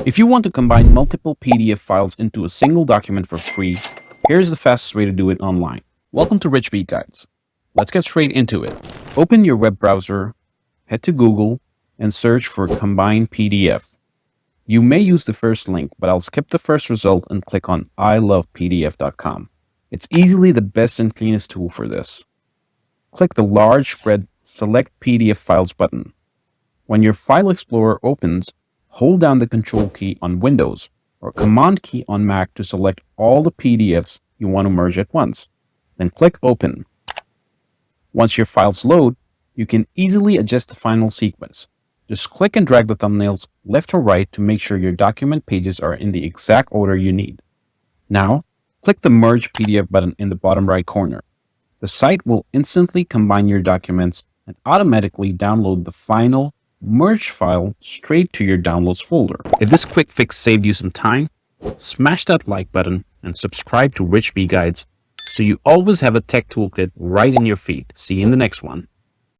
If you want to combine multiple PDF files into a single document for free, here's the fastest way to do it online. Welcome to Rich B Guides. Let's get straight into it. Open your web browser, head to Google, and search for Combine PDF. You may use the first link, but I'll skip the first result and click on iLovePDF.com. It's easily the best and cleanest tool for this. Click the large red Select PDF Files button. When your File Explorer opens, hold down the Control key on Windows or Command key on Mac to select all the PDFs you want to merge at once. Then click Open. Once your files load, you can easily adjust the final sequence. Just click and drag the thumbnails left or right to make sure your document pages are in the exact order you need. Now, click the Merge PDF button in the bottom right corner. The site will instantly combine your documents and automatically download the final merged file straight to your downloads folder. If this quick fix saved you some time, smash that like button and subscribe to Rich B Guides so you always have a tech toolkit right in your feed. See you in the next one.